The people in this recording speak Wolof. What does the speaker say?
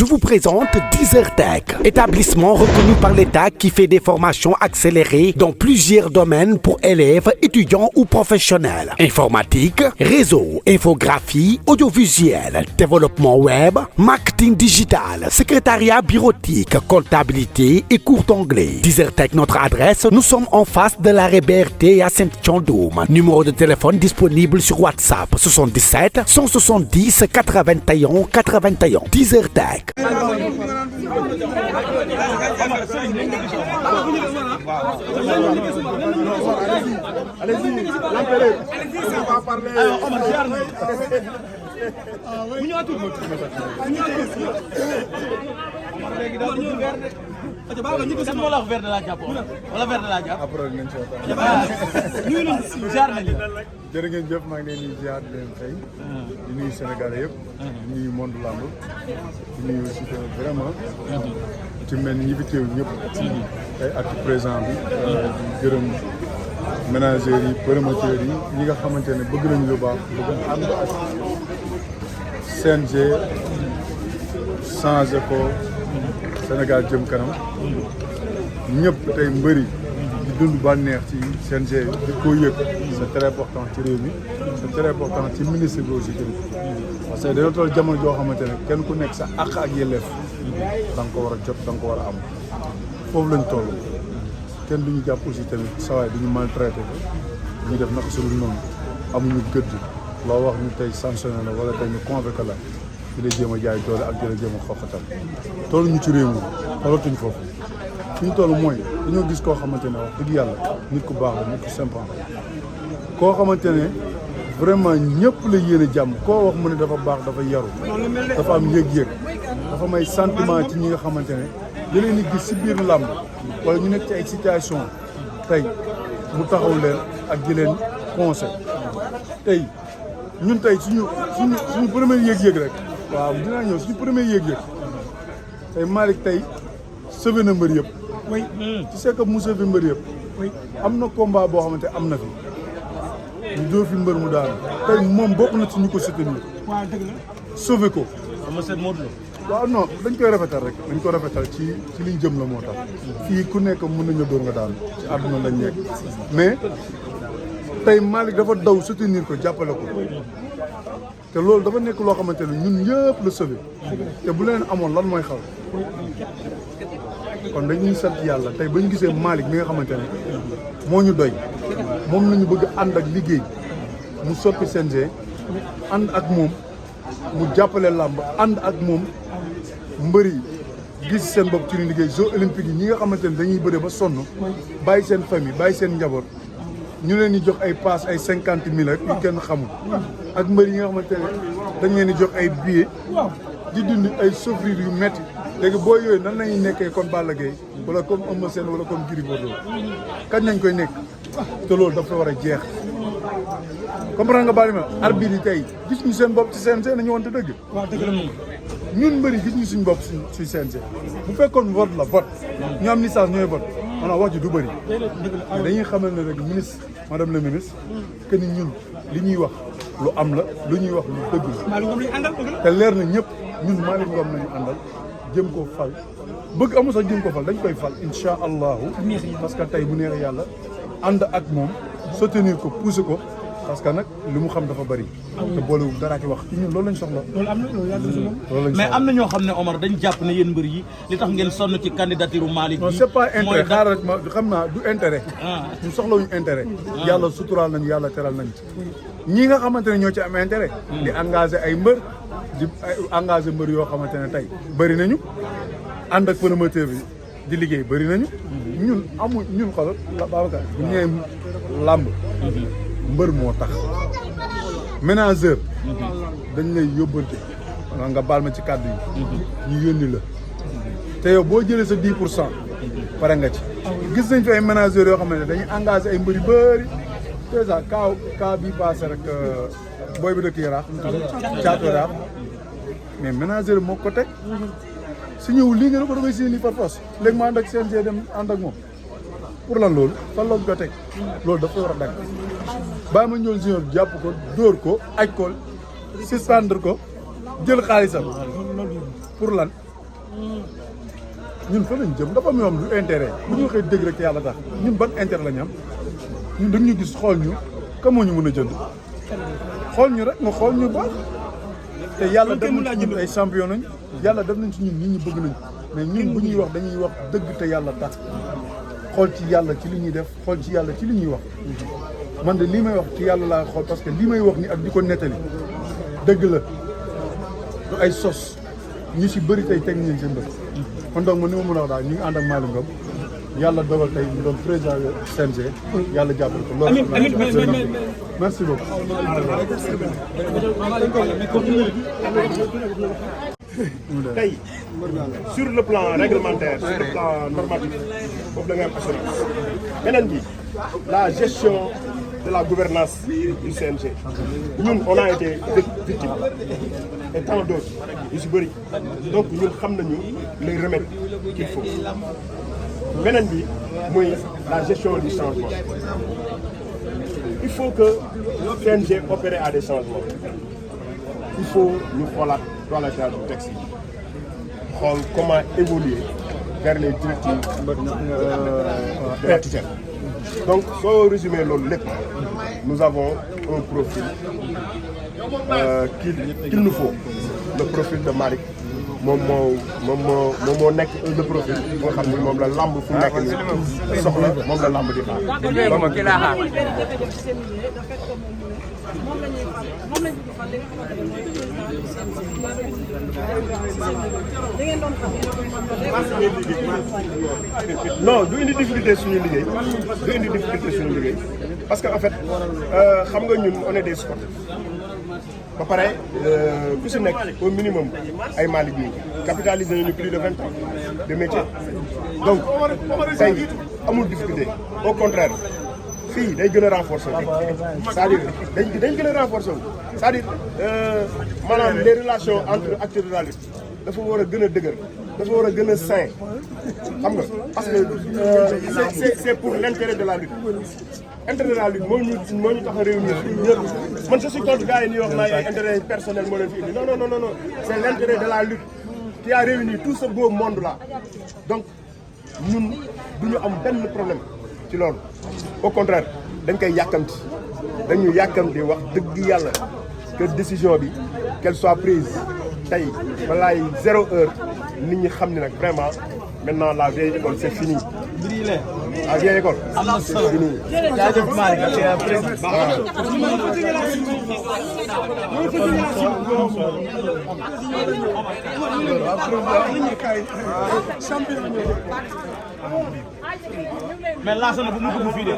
Je vous présente Deezertech, établissement reconnu par l'État qui fait des formations accélérées dans plusieurs domaines pour élèves, étudiants ou professionnels. Informatique, réseau, infographie, audiovisuel, développement web, marketing digital, secrétariat bureautique, comptabilité et cours d'anglais. Deezertech, notre adresse, nous sommes en face de l'arrêt BRT à Saint-Thiandoum. Numéro de téléphone disponible sur WhatsApp 77 170 81 81. Deezertech. jërë ngeen jëf maa ngi leen di ziar di leen fay di nuyu Sénégal yëpp di nuyu monde lamb di nuyu aussi vraiment ci mel ni ñi fi teew ñëpp tey ak président bi di gërëm ménageurs yi promoteurs yi ñi nga xamante ne bëgg nañu lu baax bëgg ànd ak CNG changé ko Sénégal jëm kanam ñëpp tey mbëri di dund bànneex ci CNG di ko yëg c'est très important ci réew mi c'est très important ci ministre bi aussi tamit parce que dañoo toll jamono joo xamante ne kenn ku nekk sa àq ak yelleef da nga ko war a jot da nga ko war a am foofu lañ toll kenn duñu jàpp aussi tamit sawaay duñu maltraité ñu def naka su dul noonu amuñu gëdd loo wax ñu tey sanctionné la wala tey ñu convoqué la di la jéem a jaay doole ak di la jéem a xoqatal toll ñu ci réew mi tollatuñ foofu fi ñu toll mooy dañoo gis koo xamante ne wax dëgg yàlla nit ku baax la nit ku sympa koo xamante ne vraiment ñëpp la yéene jàmm koo wax mu ne dafa baax dafa yaru dafa am yëg-yëg dafa may sentiment ci ñi nga xamante ne da leen di gis si biir làmb wala ñu nekk ci ay situation tey mu taxaw leen ak di leen conseil tey ñun tey suñu premier yëg-yëg rek waaw dinaa ñëw suñu premier yëg-yëg tey Malick tey sauvé na mbër yëpp oui tu sais que mu sauvé mbër yëpp oui am na combat boo xamante am na fi ñu dóor fi mbër mu daanu tey moom bokk na ci ñu ko soutenir waaw dëgg la sauvé ko ama seet Modou Lo waaw non dañ koy rafetal rek dañ ko rafetal ci liñ jëm la moo tax fii ku nekk mën nañu dóor nga daanu ci àdduna lañ nekk mais tey Malick dafa daw soutenir ko jàppale ko te loolu dafa nekk loo xamante ne ñun ñëpp la sauvé te bu leen amoon lan mooy xaw kon dañuy sant yàlla tey ba ñu gisee Malick mi nga xamante ne moo ñu doy moom nañu bëgg ànd ak liggéey mu soppi CNG ànd ak moom mu jàppale làmb ànd ak moom mbër yi gis seen bopp ci liggéey Jeux olympiques yi ñi nga xamante ne dañuy bëre ba sonn bàyyi seen famille bàyyi seen njaboot ñu leen di jox ay pass ay 50 000 ak yu kenn xamul ak mbër yi nga xamante ne dañ leen di jox ay billets di dund ay souffrir yu metti léegi boo yooyu nan lañuy nekkee comme Balla Gaye wala comme Eumeu Sène wala comme Gris Bordeaux kañ nañ koy nekk te loolu dafa war a jeex comprendre nga bàyyi ma arbitre yi tey gis ñu seen bopp ci CNG nañu wante dëgg waaw dëgg la ñun mbëri gis ñu suñu bopp ci CNG bu fekkoon vote la vote ñu am licence ñooy vote maanaam wax ji du bëri mais dañuy xamal ne rek ministre madame la ministre que ni ñun li ñuy wax lu am la lu ñuy wax lu dëgg la te leer na ñëpp ñun Malick Ngom nañu àndal jëm ko fal bëgg amul sax jëm ko fal dañ koy fal insha allahu parce que tey bu neex yàlla ànd ak moom soutenir ko pousser ko parce que nag li mu xam dafa bëri te boolewul dara ki wax ci ñun loolu lañ soxla loolu am na loolu yàlla si moom mais am na ñoo xam ne Omar dañ jàpp ne yéen mbër yi li tax ngeen sonn ci candidature Malick non c'est pas intérêt xaaral rek ma xam naa du intérêt ñu soxlawuñu intérêt yàlla suturaal nañu yàlla teral nañ ci ñi nga xamante ne ñoo ci am intérêt di engagé ay mbër di engagé mbër yoo xamante ne tey bëri nañu ànd ak promoteur bi di liggéey bëri nañu ñun amul ñun xoolal Babacar bu ñëwee làmb mbër moo tax ménageur dañ lay yóbbante wala nga baal ma ci kàddu yi ñu yónni la te yow boo jëlee sa 10% pare nga ci gis nañ fi ay ménageurs yoo xam ne dañuy engagé ay mbër yu bëri déjà cas bii passé rek booy bi dëkk Yaraax Caatu Yaraax mais ménageur moo ko teg si ñëw lii nga ne ko da koy signé par force léegi ma ànd ak CNG dem ànd ak moom pour lan loolu fan la ko teg loolu dafa war a dagg bàyyi ma ñëw junior jàpp ko dóor ko aj ko suspendre ko jël xaalisam pour lan ñun fa lañ jëm dafa am yoo xam du intérêt bu ñu waxee dëgg rek te yàlla tax ñun ban intérêt la ñu am ñun dañ ñu gis xool ñu ka moo ñu mën a jënd xool ñu rek nga xool ñu baax te yàlla def nañ ci ñun ay champion nañ yàlla def nañ ci ñun nit ñi bëgg nañ mais ñun bu ñuy wax dañuy wax dëgg te yàlla tax xool ci yàlla ci li ñuy def xool ci yàlla ci li ñuy wax man de lii may wax ci yàlla laa xool parce que lii may wax ni ak di ko nettali dëgg la du ay sos ñi si bëri tey teg nañ seen bët kon donc man ni ma mën a wax daal ñu ngi ànd ak Malick Ngom yàlla dogal tey mu doon président CNG yàlla jàppale ko loolu merci beaucoup tey sur le plan réglementaire sur le plan normatif foofu da nga am assurance beneen bi la gestion de la gouvernance du CNG ñun on a été victime et tant d'autres yu si bëri donc ñun xam nañu les remèdes qu'il faut beneen bi muy la gestion du changement il faut que CNG opère à des changements il faut ñu xoolaat toilettage du texte yi xool comment évoluer vers les directives de la tutelle. Donc soo résumé loolu lépp nous avons un profil qu'il nous faut le profil de Malick moom moo nekk le profil bi nga xam ne moom la lamb fu nekk nii soxla moom la lamb di xaar. non du indi difficulté suñu liggéey parce que en fait xam nga ñun on est des sportifs ba pare ku si nekk au minimum ay Malick yi capitalisé nañu plus de 20 ans de métier donc tey amul difficulté au contraire fii day gën a renforcer c'est-à-dire dañ gën a renforcer wu c'est-à-dire maanaam les relations entre acteurs de la lutte dafa war a gën a dëgër dafa war a gën a sain xam nga parce que c'est pour l'intérêt de la lutte intérêt de la lutte moo ñu tax a réunir ñëpp man je suis contre gars yi ñuy wax naa ay intérêt personnel moo leen fi indi non c'est l'intérêt de la lutte qui a réuni tout ce beau monde là donc ñun du ñu am benn problème ci loolu au contraire dañ koy yàkkamti dañu yàkkamti wax dëgg yàlla que décision bi qu'elle soit prise tey balaay 0 heure nit ñi xam ne nag vraiment maintenant la vieille école c'est fini. la vieille école. c'est fini. jaajëf Malick mais laasa na bu mu dugg fii de